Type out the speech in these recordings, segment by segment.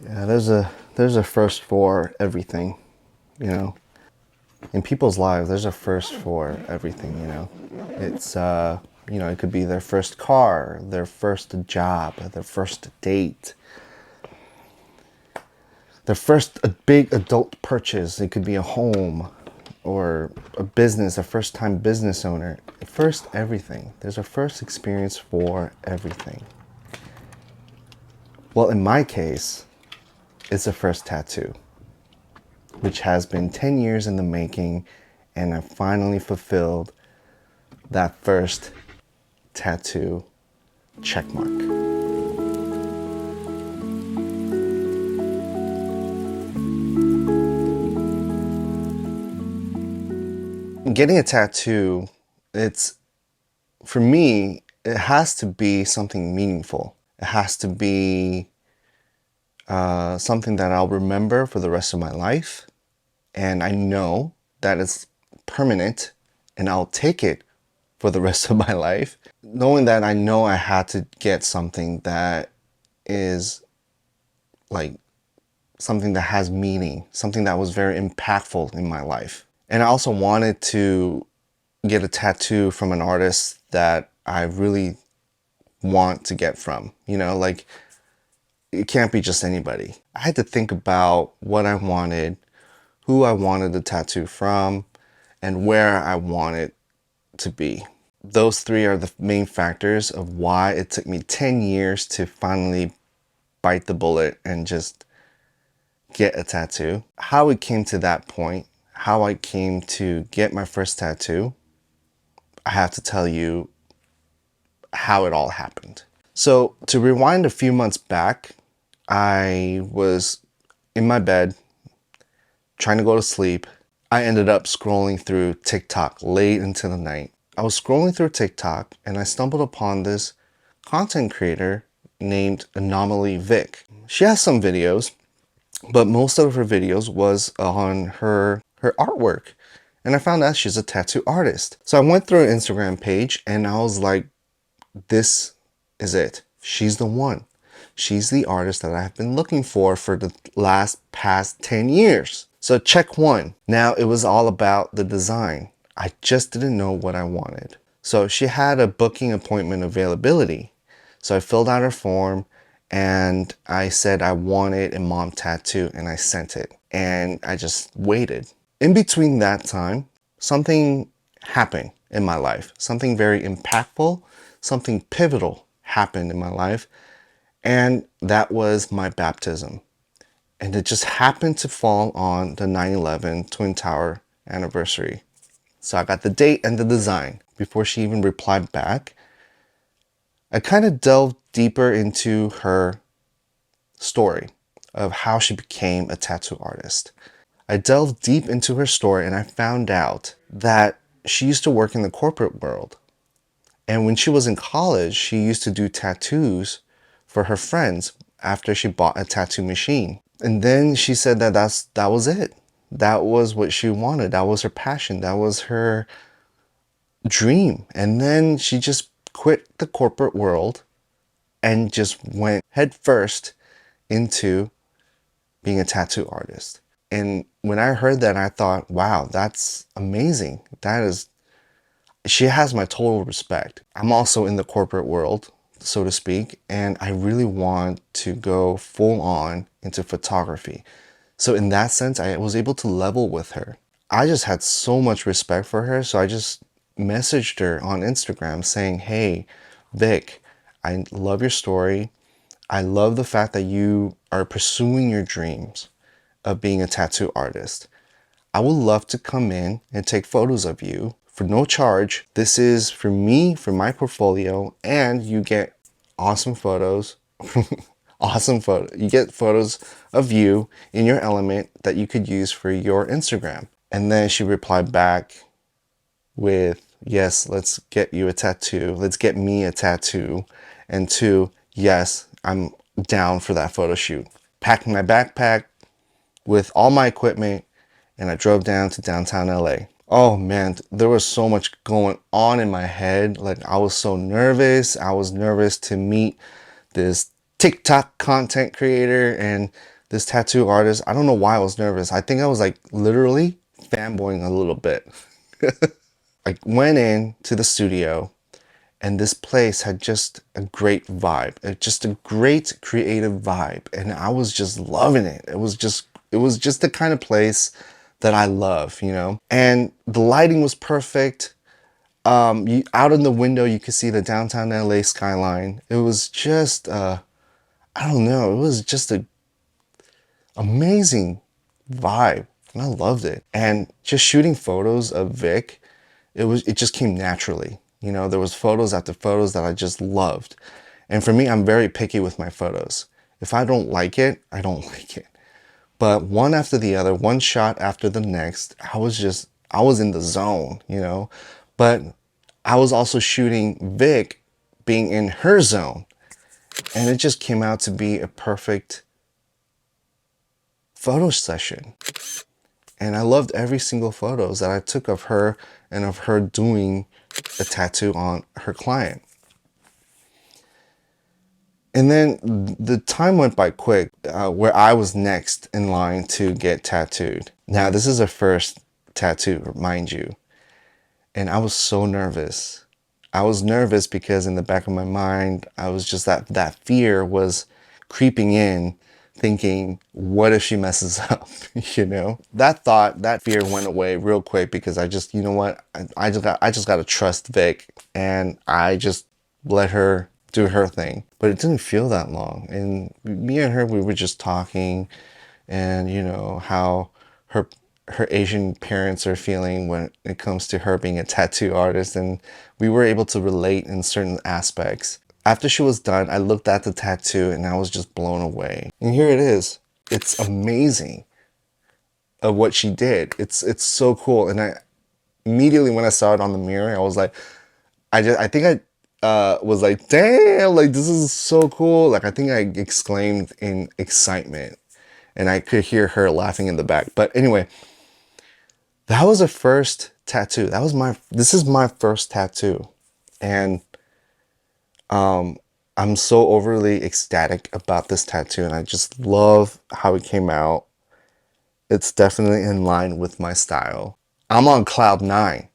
Yeah, there's a first for everything, you know. In people's lives, there's a first for everything, you know. It's you know, it could be their first car, their first job, their first date, their first a big adult purchase. It could be a home or a business, a first time business owner. First everything. There's a first experience for everything. Well, in my case, it's a first tattoo, which has been 10 years in the making, and I finally fulfilled that first tattoo checkmark. Getting a tattoo, it's, for me, it has to be something meaningful. It has to be something that I'll remember for the rest of my life. And I know that it's permanent and I'll take it for the rest of my life. Knowing that I know I had to get something that is like something that has meaning, something that was very impactful in my life. And I also wanted to get a tattoo from an artist that I really want to get from, you know, like it can't be just anybody. I had to think about what I wanted, who I wanted the tattoo from, and where I want it to be. Those three are the main factors of why it took me 10 years to finally bite the bullet and just get a tattoo. How it came to that point, how I came to get my first tattoo, I have to tell you how it all happened. So to rewind a few months back, I was in my bed trying to go to sleep. I ended up scrolling through TikTok late into the night. I was scrolling through TikTok and I stumbled upon this content creator named AnomalyVic. She has some videos, but most of her videos was on her artwork. And I found out she's a tattoo artist. So I went through her Instagram page and I was like, this is it. She's the one. She's the artist that I've been looking for the past 10 years. So check one. Now it was all about the design. I just didn't know what I wanted. So she had a booking appointment availability. So I filled out her form and I said I wanted a mom tattoo and I sent it. And I just waited. In between that time, something happened in my life. Something very impactful, something pivotal happened in my life. And that was my baptism. And it just happened to fall on the 9/11 Twin Tower anniversary. So I got the date and the design. Before she even replied back, I kind of delved deeper into her story of how she became a tattoo artist. I delved deep into her story and I found out that she used to work in the corporate world. And when she was in college, she used to do tattoos for her friends after she bought a tattoo machine. And then she said that that was it. That was what she wanted. That was her passion. That was her dream. And then she just quit the corporate world and just went headfirst into being a tattoo artist. And when I heard that, I thought, wow, that's amazing. She has my total respect. I'm also in the corporate world, so to speak, and I really want to go full on into photography. So in that sense, I was able to level with her. I just had so much respect for her, so I just messaged her on Instagram saying, hey, Vic, I love your story. I love the fact that you are pursuing your dreams of being a tattoo artist. I would love to come in and take photos of you for no charge. This is for me, for my portfolio, and you get awesome photos. Awesome photo. You get photos of you in your element that you could use for your Instagram. And then she replied back with, yes, let's get you a tattoo. Let's get me a tattoo. And two, yes, I'm down for that photo shoot. Packed my backpack with all my equipment and I drove down to downtown LA. Oh man, there was so much going on in my head. Like I was so nervous. I was nervous to meet this TikTok content creator and this tattoo artist. I don't know why I was nervous. I think I was like literally fanboying a little bit. I went in to the studio and this place had just a great vibe. Just a great creative vibe. And I was just loving it. It was just the kind of place that I love, you know? And the lighting was perfect. Out in the window, you could see the downtown LA skyline. It was just, I don't know, it was just a amazing vibe. And I loved it. And just shooting photos of Vic, it just came naturally. You know, there was photos after photos that I just loved. And for me, I'm very picky with my photos. If I don't like it, I don't like it. But one after the other, one shot after the next, I was in the zone, you know. But I was also shooting Vic being in her zone. And it just came out to be a perfect photo session. And I loved every single photos that I took of her and of her doing a tattoo on her client. And then the time went by quick, where I was next in line to get tattooed. Now, this is her first tattoo, mind you. And I was so nervous. I was nervous because in the back of my mind, I was just that fear was creeping in, thinking, what if she messes up, you know? That fear went away real quick because I just, you know what? I just got to trust Vic, and I just let her do her thing. But it didn't feel that long. And me and her, we were just talking, and you know, how her Asian parents are feeling when it comes to her being a tattoo artist, and we were able to relate in certain aspects. After she was done, I looked at the tattoo and I was just blown away. And here it is. It's amazing of what she did. It's so cool. And I immediately when I saw it on the mirror, I was like, I think I was like, damn, like this is so cool. Like I think I exclaimed in excitement, and I could hear her laughing in the back. But anyway, that was her first tattoo. This is my first tattoo. And I'm so overly ecstatic about this tattoo, and I just love how it came out. It's definitely in line with my style. I'm on cloud 9,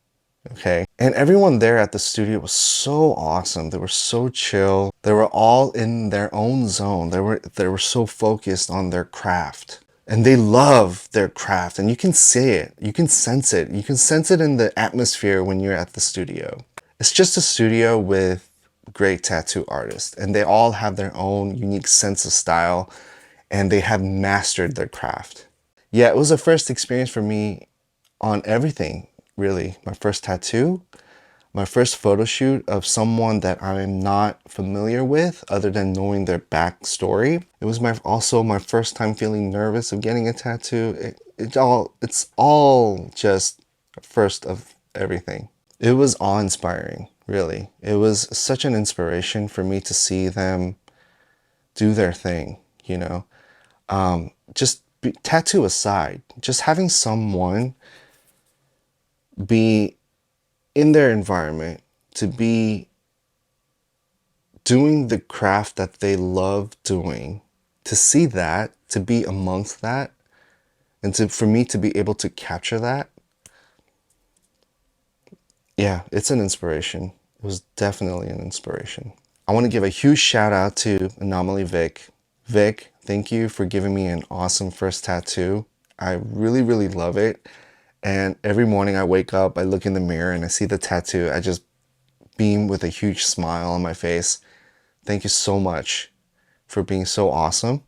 okay? And everyone there at the studio was so awesome. They were so chill. They were all in their own zone. They were so focused on their craft. And they love their craft, and you can see it. You can sense it. You can sense it in the atmosphere when you're at the studio. It's just a studio with great tattoo artists, and they all have their own unique sense of style, and they have mastered their craft. Yeah, it was a first experience for me on everything, really. My first tattoo, my first photo shoot of someone that I'm not familiar with other than knowing their backstory. It was also my first time feeling nervous of getting a tattoo. It's all just first of everything. It was awe-inspiring, really. It was such an inspiration for me to see them do their thing, you know. Tattoo aside, just having someone be in their environment, to be doing the craft that they love doing, to see that, to be amongst that, and for me to be able to capture that, yeah, it's an inspiration. It was definitely an inspiration. I want to give a huge shout out to AnomalyVic. Vic, thank you for giving me an awesome first tattoo. I really, really love it. And every morning I wake up, I look in the mirror and I see the tattoo. I just beam with a huge smile on my face. Thank you so much for being so awesome.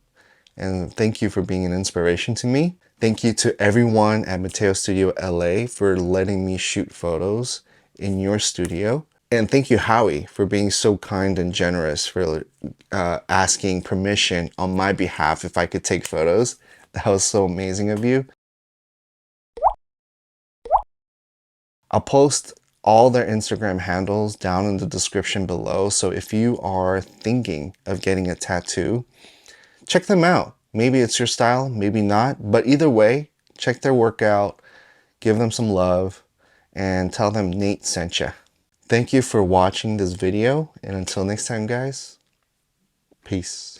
And thank you for being an inspiration to me. Thank you to everyone at Mateo Studio LA for letting me shoot photos in your studio. And thank you, Howie, for being so kind and generous, for asking permission on my behalf if I could take photos. That was so amazing of you. I'll post all their Instagram handles down in the description below. So if you are thinking of getting a tattoo, check them out. Maybe it's your style, maybe not. But either way, check their work out, give them some love, and tell them Nate sent ya. Thank you for watching this video, and until next time, guys, peace.